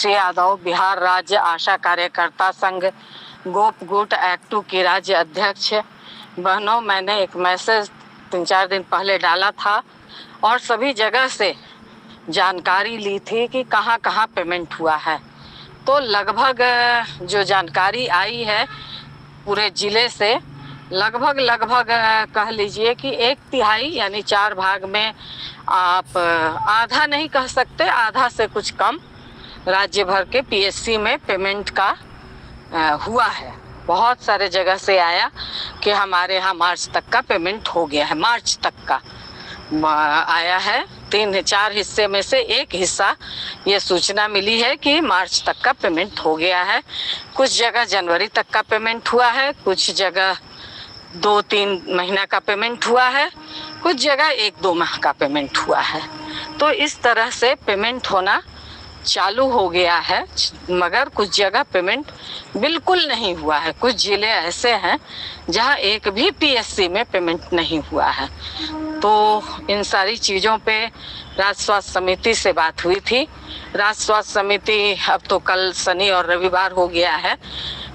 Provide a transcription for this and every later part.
मीनाक्षी यादव, बिहार राज्य आशा कार्यकर्ता संघ गोप गुट एक्ट 2 की राज्य अध्यक्ष। बहनों, मैंने एक मैसेज 3-4 दिन पहले डाला था और सभी जगह से जानकारी ली थी कि कहाँ कहाँ पेमेंट हुआ है। तो लगभग जो जानकारी आई है पूरे जिले से, लगभग कह लीजिए कि 1/3 यानी 4 भाग में आप आधा नहीं कह सकते, आधा से कुछ कम राज्य भर के पीएससी में पेमेंट का हुआ है। बहुत सारे जगह से आया कि हमारे यहाँ मार्च तक का पेमेंट हो गया है। मार्च तक का आया है। 3-4 हिस्से में से एक हिस्सा ये सूचना मिली है कि मार्च तक का पेमेंट हो गया है। कुछ जगह जनवरी तक का पेमेंट हुआ है, कुछ जगह 2-3 महीना का पेमेंट हुआ है, कुछ जगह 1-2 माह का पेमेंट हुआ है। तो इस तरह से पेमेंट होना चालू हो गया है, मगर कुछ जगह पेमेंट बिल्कुल नहीं हुआ है। कुछ जिले ऐसे हैं जहां एक भी पीएससी में पेमेंट नहीं हुआ है। तो इन सारी चीज़ों पे राज्य स्वास्थ्य समिति से बात हुई थी। राज्य स्वास्थ्य समिति, अब तो कल शनि और रविवार हो गया है,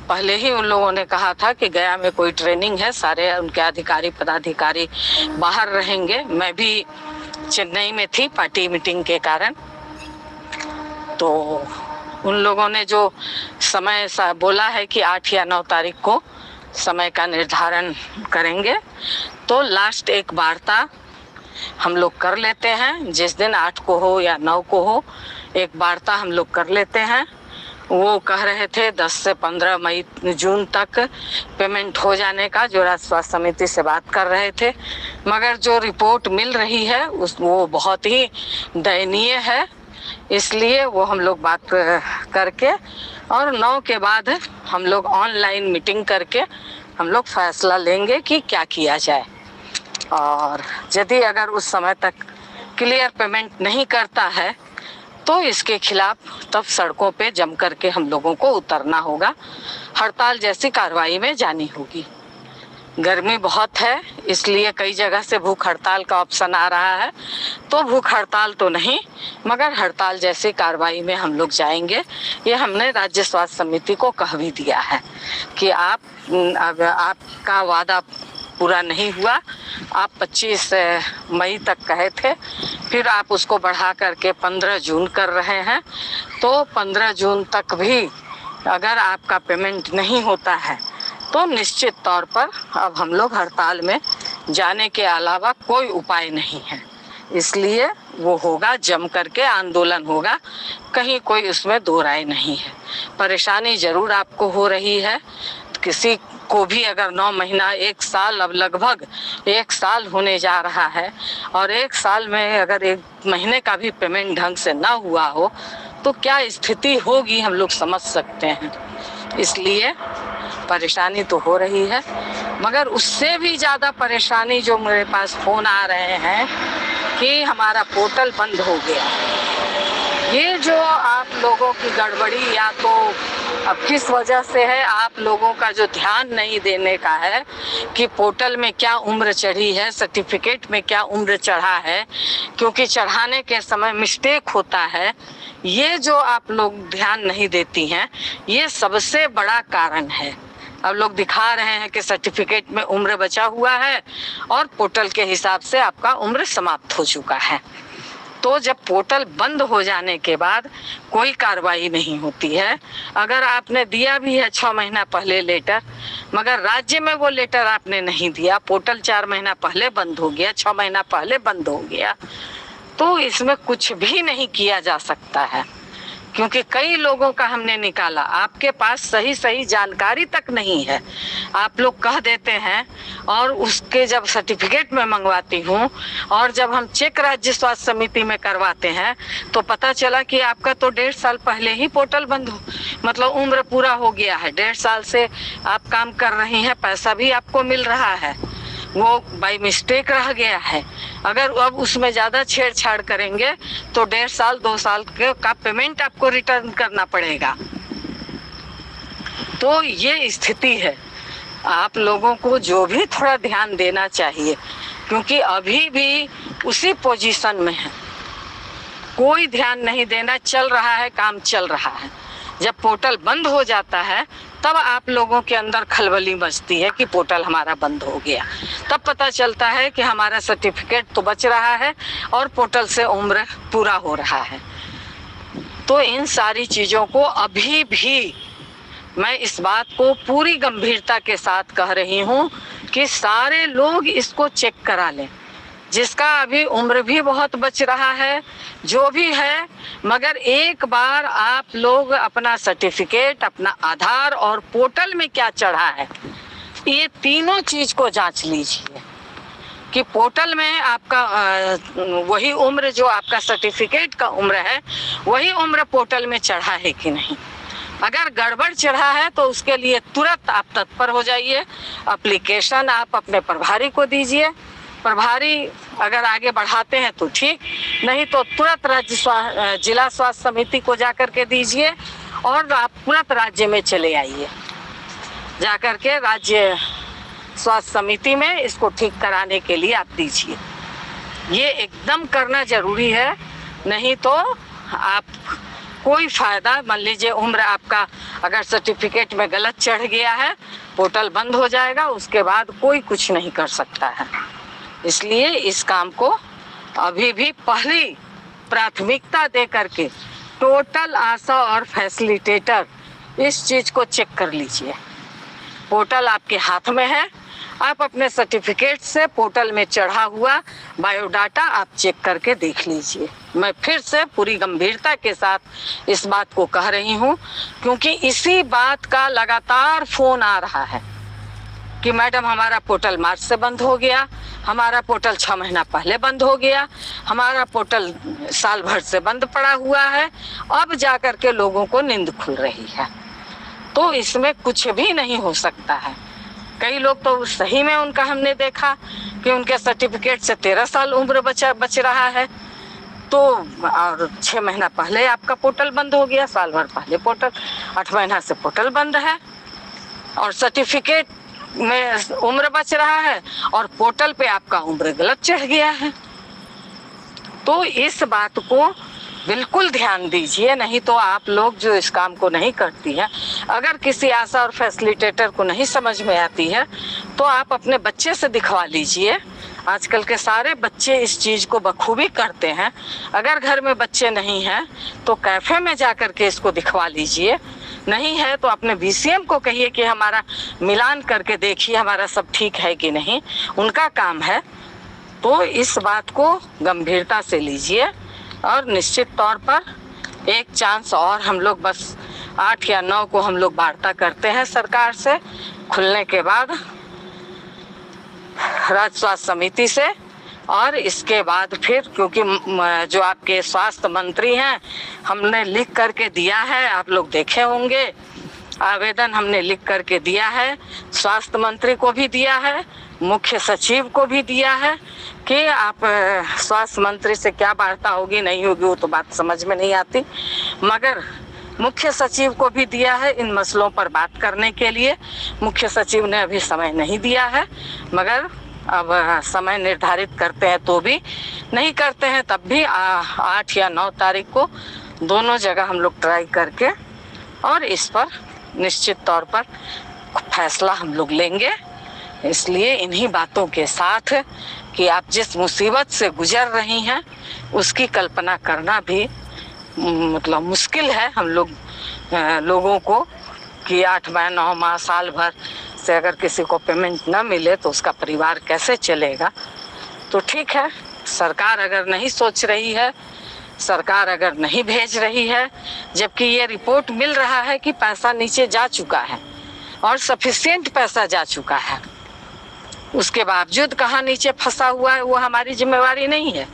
पहले ही उन लोगों ने कहा था कि गया में कोई ट्रेनिंग है, सारे उनके अधिकारी पदाधिकारी बाहर रहेंगे। मैं भी चेन्नई में थी पार्टी मीटिंग के कारण। तो उन लोगों ने जो समय बोला है कि 8 या 9 तारीख को समय का निर्धारण करेंगे, तो लास्ट एक वार्ता हम लोग कर लेते हैं। जिस दिन 8 को हो या 9 को हो, एक वार्ता हम लोग कर लेते हैं। वो कह रहे थे 10 से 15 जून तक पेमेंट हो जाने का, जो राज्य स्वास्थ्य समिति से बात कर रहे थे। मगर जो रिपोर्ट मिल रही है वो बहुत ही दयनीय है। इसलिए वो हम लोग बात करके और 9 के बाद हम लोग ऑनलाइन मीटिंग करके हम लोग फैसला लेंगे कि क्या किया जाए। और यदि अगर उस समय तक क्लियर पेमेंट नहीं करता है तो इसके खिलाफ तब सड़कों पे जम करके हम लोगों को उतरना होगा, हड़ताल जैसी कार्रवाई में जानी होगी। गर्मी बहुत है, इसलिए कई जगह से भूख हड़ताल का ऑप्शन आ रहा है। तो भूख हड़ताल तो नहीं, मगर हड़ताल जैसी कार्रवाई में हम लोग जाएंगे। ये हमने राज्य स्वास्थ्य समिति को कह भी दिया है कि आपका वादा पूरा नहीं हुआ। आप 25 मई तक कहे थे, फिर आप उसको बढ़ा करके 15 जून कर रहे हैं। तो 15 जून तक भी अगर आपका पेमेंट नहीं होता है तो निश्चित तौर पर अब हम लोग हड़ताल में जाने के अलावा कोई उपाय नहीं है। इसलिए वो होगा, जम करके आंदोलन होगा, कहीं कोई उसमें दो राय नहीं है। परेशानी जरूर आपको हो रही है। किसी को भी अगर 9 महीना 1 साल, अब लगभग 1 साल होने जा रहा है, और 1 साल में अगर 1 महीने का भी पेमेंट ढंग से ना हुआ हो तो क्या स्थिति होगी हम लोग समझ सकते हैं। इसलिए परेशानी तो हो रही है, मगर उससे भी ज़्यादा परेशानी जो मेरे पास फ़ोन आ रहे हैं कि हमारा पोर्टल बंद हो गया। ये जो आप लोगों की गड़बड़ी या तो अब किस वजह से है, आप लोगों का जो ध्यान नहीं देने का है कि पोर्टल में क्या उम्र चढ़ी है, सर्टिफिकेट में क्या उम्र चढ़ा है, क्योंकि चढ़ाने के समय मिस्टेक होता है। ये जो आप लोग ध्यान नहीं देती हैं, ये सबसे बड़ा कारण है। अब लोग दिखा रहे हैं कि सर्टिफिकेट में उम्र बचा हुआ है और पोर्टल के हिसाब से आपका उम्र समाप्त हो चुका है। तो जब पोर्टल बंद हो जाने के बाद कोई कार्रवाई नहीं होती है। अगर आपने दिया भी है 6 महीना पहले लेटर, मगर राज्य में वो लेटर आपने नहीं दिया, पोर्टल 4 महीना पहले बंद हो गया, 6 महीना पहले बंद हो गया, तो इसमें कुछ भी नहीं किया जा सकता है। क्योंकि कई लोगों का हमने निकाला, आपके पास सही जानकारी तक नहीं है। आप लोग कह देते हैं और उसके जब सर्टिफिकेट में मंगवाती हूँ और जब हम चेक राज्य स्वास्थ्य समिति में करवाते हैं तो पता चला कि आपका तो 1.5 साल पहले ही पोर्टल बंद हो, मतलब उम्र पूरा हो गया है। 1.5 साल से आप काम कर रही हैं, पैसा भी आपको मिल रहा है, वो बाय मिस्टेक रह गया है। अगर अब उसमें ज़्यादा छेड़छाड़ करेंगे तो 1.5 साल 2 साल का पेमेंट आपको रिटर्न करना पड़ेगा। तो ये स्थिति है। आप लोगों को जो भी थोड़ा ध्यान देना चाहिए, क्योंकि अभी भी उसी पोजीशन में है। कोई ध्यान नहीं देना, चल रहा है काम, चल रहा है। जब पोर्टल बंद हो जाता है तब आप लोगों के अंदर खलबली मचती है कि पोर्टल हमारा बंद हो गया। तब पता चलता है कि हमारा सर्टिफिकेट तो बच रहा है और पोर्टल से उम्र पूरा हो रहा है। तो इन सारी चीज़ों को अभी भी मैं इस बात को पूरी गंभीरता के साथ कह रही हूँ कि सारे लोग इसको चेक करा लें, जिसका अभी उम्र भी बहुत बच रहा है, जो भी है, मगर एक बार आप लोग अपना सर्टिफिकेट, अपना आधार और पोर्टल में क्या चढ़ा है, ये तीनों चीज को जांच लीजिए कि पोर्टल में आपका वही उम्र जो आपका सर्टिफिकेट का उम्र है, वही उम्र पोर्टल में चढ़ा है कि नहीं। अगर गड़बड़ चढ़ा है तो उसके लिए तुरंत आप तत्पर हो जाइए, एप्लीकेशन आप अपने प्रभारी को दीजिए। प्रभारी अगर आगे बढ़ाते हैं तो ठीक, नहीं तो तुरंत जिला स्वास्थ्य समिति को जाकर के दीजिए और आप तुरंत राज्य में चले आइए। जाकर के राज्य स्वास्थ्य समिति में इसको ठीक कराने के लिए आप दीजिए। ये एकदम करना जरूरी है, नहीं तो आप कोई फायदा, मान लीजिए उम्र आपका अगर सर्टिफिकेट में गलत चढ़ गया है, पोर्टल बंद हो जाएगा, उसके बाद कोई कुछ नहीं कर सकता है। इसलिए इस काम को अभी भी पहली प्राथमिकता दे करके टोटल आशा और फैसिलिटेटर इस चीज को चेक कर लीजिए। पोर्टल आपके हाथ में है, आप अपने सर्टिफिकेट से पोर्टल में चढ़ा हुआ बायोडाटा आप चेक करके देख लीजिए। मैं फिर से पूरी गंभीरता के साथ इस बात को कह रही हूँ, क्योंकि इसी बात का लगातार फोन आ रहा है कि मैडम हमारा पोर्टल मार्च से बंद हो गया, हमारा पोर्टल 6 महीना पहले बंद हो गया, हमारा पोर्टल साल भर से बंद पड़ा हुआ है, अब जाकर के लोगों को नींद खुल रही है। तो इसमें कुछ भी नहीं हो सकता है। कई लोग तो सही में उनका हमने देखा कि उनके सर्टिफिकेट से 13 साल उम्र बच रहा है, तो और 6 महीना पहले आपका पोर्टल बंद हो गया, साल भर पहले पोर्टल, 8 महीना से पोर्टल बंद है और सर्टिफिकेट में उम्र बच रहा है और पोर्टल पे आपका उम्र गलत चढ़ गया है। तो इस बात को बिल्कुल ध्यान दीजिए, नहीं तो आप लोग जो इस काम को नहीं करती है, अगर किसी आशा और फैसिलिटेटर को नहीं समझ में आती है तो आप अपने बच्चे से दिखवा लीजिए। आजकल के सारे बच्चे इस चीज़ को बखूबी करते हैं। अगर घर में बच्चे नहीं हैं तो कैफ़े में जाकर के इसको दिखवा लीजिए, नहीं है तो अपने बीसीएम को कहिए कि हमारा मिलान करके देखिए हमारा सब ठीक है कि नहीं, उनका काम है। तो इस बात को गंभीरता से लीजिए और निश्चित तौर पर एक चांस और हम लोग बस 8 या 9 को हम लोग वार्ता करते हैं सरकार से, खुलने के बाद राज्य स्वास्थ्य समिति से, और इसके बाद फिर क्योंकि जो आपके स्वास्थ्य मंत्री हैं, हमने लिख करके दिया है, आप लोग देखे होंगे, आवेदन हमने लिख करके दिया है, स्वास्थ्य मंत्री को भी दिया है, मुख्य सचिव को भी दिया है कि आप स्वास्थ्य मंत्री से क्या वार्ता होगी नहीं होगी वो तो बात समझ में नहीं आती, मगर मुख्य सचिव को भी दिया है इन मसलों पर बात करने के लिए। मुख्य सचिव ने अभी समय नहीं दिया है, मगर अब समय निर्धारित करते हैं तो भी नहीं करते हैं, तब भी 8 या 9 तारीख को दोनों जगह हम लोग ट्राई करके और इस पर निश्चित तौर पर फैसला हम लोग लेंगे। इसलिए इन्हीं बातों के साथ कि आप जिस मुसीबत से गुजर रही हैं उसकी कल्पना करना भी मतलब मुश्किल है हम लोगों को कि 8 माह 9 माह साल भर से अगर किसी को पेमेंट न मिले तो उसका परिवार कैसे चलेगा। तो ठीक है, सरकार अगर नहीं सोच रही है, सरकार अगर नहीं भेज रही है, जबकि ये रिपोर्ट मिल रहा है कि पैसा नीचे जा चुका है और सफिशिएंट पैसा जा चुका है, उसके बावजूद कहाँ नीचे फंसा हुआ है वो हमारी जिम्मेवारी नहीं है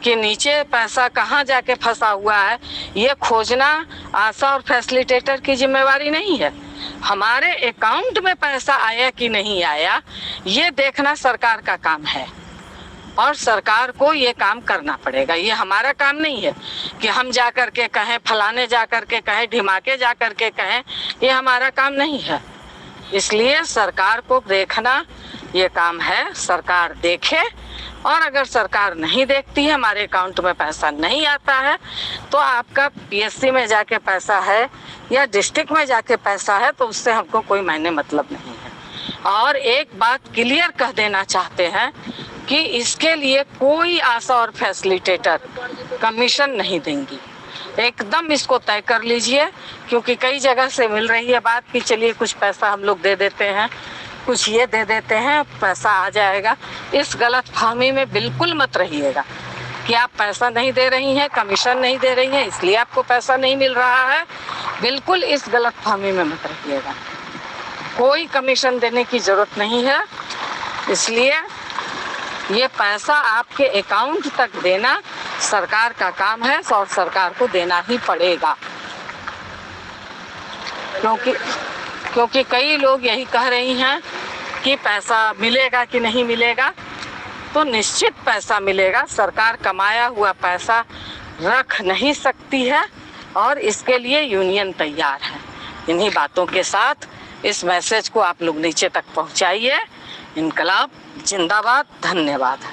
कि नीचे पैसा कहाँ जाके फंसा हुआ है ये खोजना आशा और फैसिलिटेटर की जिम्मेवारी नहीं है। हमारे अकाउंट में पैसा आया कि नहीं आया ये देखना सरकार का काम है और सरकार को ये काम करना पड़ेगा। ये हमारा काम नहीं है कि हम जा कर के कहें, फलाने जा कर के कहें, ढिमाके जा कर के कहें, ये हमारा काम नहीं है। इसलिए सरकार को देखना ये काम है, सरकार देखे। और अगर सरकार नहीं देखती है, हमारे अकाउंट में पैसा नहीं आता है, तो आपका पीएससी में जाके पैसा है या डिस्ट्रिक्ट में जाके पैसा है, तो उससे हमको कोई मायने मतलब नहीं है। और एक बात क्लियर कह देना चाहते हैं कि इसके लिए कोई आशा और फैसिलिटेटर कमीशन नहीं देंगी, एकदम इसको तय कर लीजिए। क्योंकि कई जगह से मिल रही है बात कि चलिए कुछ पैसा हम लोग दे देते हैं, कुछ ये दे देते हैं, पैसा आ जाएगा। इस गलत फहमी में बिल्कुल मत रहिएगा कि आप पैसा नहीं दे रही हैं, कमीशन नहीं दे रही हैं, इसलिए आपको पैसा नहीं मिल रहा है। बिल्कुल इस गलत फहमी में मत रहिएगा, कोई कमीशन देने की ज़रूरत नहीं है। इसलिए ये पैसा आपके अकाउंट तक देना सरकार का काम है और सरकार को देना ही पड़ेगा। क्योंकि कई लोग यही कह रही हैं कि पैसा मिलेगा कि नहीं मिलेगा, तो निश्चित पैसा मिलेगा। सरकार कमाया हुआ पैसा रख नहीं सकती है और इसके लिए यूनियन तैयार है। इन्हीं बातों के साथ इस मैसेज को आप लोग नीचे तक पहुंचाइए। इनकलाब जिंदाबाद। धन्यवाद।